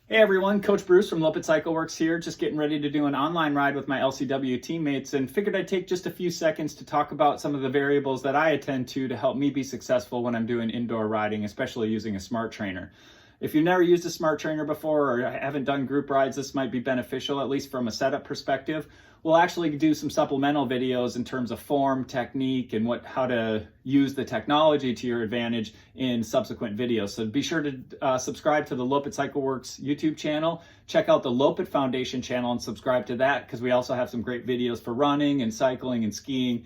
Hey everyone, Coach Bruce from Loppet Cycle Works here, just getting ready to do an online ride with my LCW teammates and figured I'd take just a few seconds to talk about some of the variables that I attend to help me be successful when I'm doing indoor riding, especially using a smart trainer. If you've never used a smart trainer before or haven't done group rides, this might be beneficial, at least from a setup perspective. We'll actually do some supplemental videos in terms of form, technique, and how to use the technology to your advantage in subsequent videos. So be sure to subscribe to the Loppet Cycle Works YouTube channel. Check out the Loppet Foundation channel and subscribe to that because we also have some great videos for running and cycling and skiing,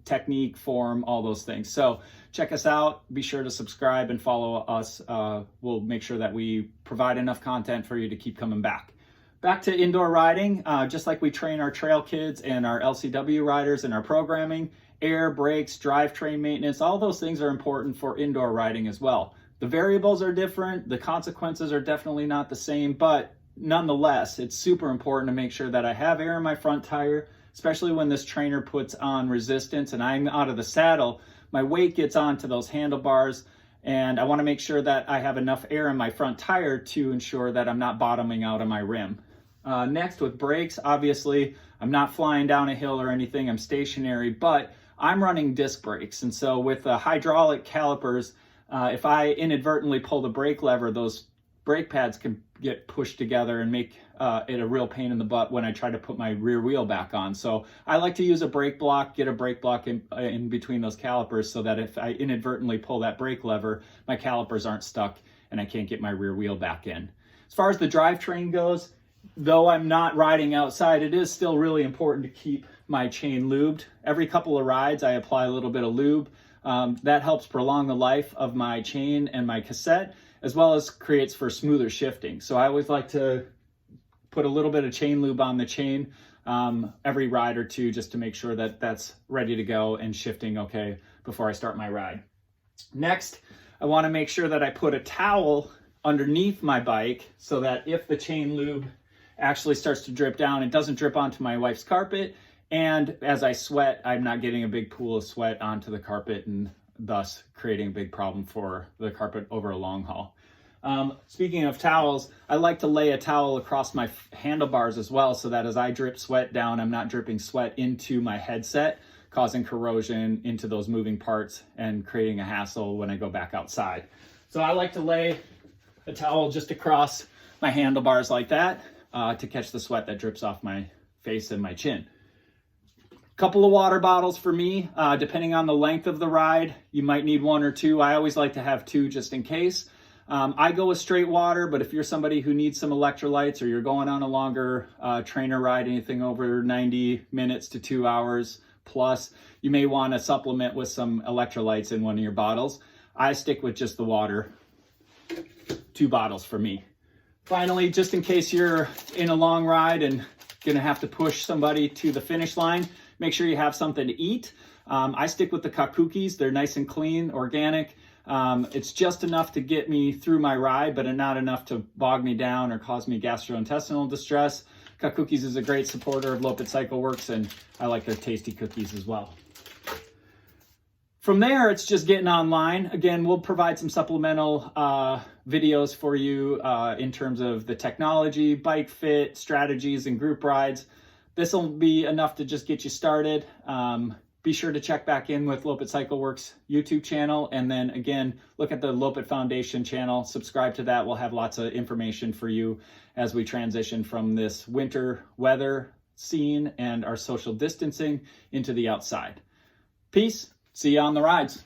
technique, form, all those things. So check us out. Be sure to subscribe and follow us. We'll make sure that we provide enough content for you to keep coming back. Back to indoor riding, just like we train our trail kids and our LCW riders in our programming, air, brakes, drivetrain maintenance, all those things are important for indoor riding as well. The variables are different, the consequences are definitely not the same, but nonetheless, it's super important to make sure that I have air in my front tire, especially when this trainer puts on resistance and I'm out of the saddle, my weight gets onto those handlebars, and I want to make sure that I have enough air in my front tire to ensure that I'm not bottoming out on my rim. Next, with brakes, obviously, I'm not flying down a hill or anything, I'm stationary, but I'm running disc brakes. And so with hydraulic calipers, if I inadvertently pull the brake lever, those brake pads can get pushed together and make it a real pain in the butt when I try to put my rear wheel back on. So I like to use a brake block, get a brake block in between those calipers so that if I inadvertently pull that brake lever, my calipers aren't stuck and I can't get my rear wheel back in. As far as the drivetrain goes, though I'm not riding outside, it is still really important to keep my chain lubed. Every couple of rides, I apply a little bit of lube. That helps prolong the life of my chain and my cassette, as well as creates for smoother shifting. So I always like to put a little bit of chain lube on the chain every ride or two, just to make sure that that's ready to go and shifting okay before I start my ride. Next, I want to make sure that I put a towel underneath my bike so that if the chain lube actually starts to drip down, it doesn't drip onto my wife's carpet, and as I sweat, I'm not getting a big pool of sweat onto the carpet and thus creating a big problem for the carpet over a long haul. Speaking of towels, I like to lay a towel across my handlebars as well so that as I drip sweat down, I'm not dripping sweat into my headset, causing corrosion into those moving parts and creating a hassle when I go back outside. So I like to lay a towel just across my handlebars like that to catch the sweat that drips off my face and my chin. Couple of water bottles for me, depending on the length of the ride, you might need one or two. I always like to have two just in case. I go with straight water, but if you're somebody who needs some electrolytes or you're going on a longer trainer ride, anything over 90 minutes to 2 hours plus, you may want to supplement with some electrolytes in one of your bottles. I stick with just the water, 2 bottles for me. Finally, just in case you're in a long ride and gonna have to push somebody to the finish line, make sure you have something to eat. I stick with the cookies. They're nice and clean, organic. It's just enough to get me through my ride, but not enough to bog me down or cause me gastrointestinal distress. Cookies is a great supporter of Loppet Cycle Works, and I like their tasty cookies as well. From there, it's just getting online. Again, we'll provide some supplemental videos for you in terms of the technology, bike fit, strategies, and group rides. This will be enough to just get you started. Be sure to check back in with Loppet Cycle Works YouTube channel, and then again, look at the Loppet Foundation channel. Subscribe to that. We'll have lots of information for you as we transition from this winter weather scene and our social distancing into the outside. Peace. See you on the rides.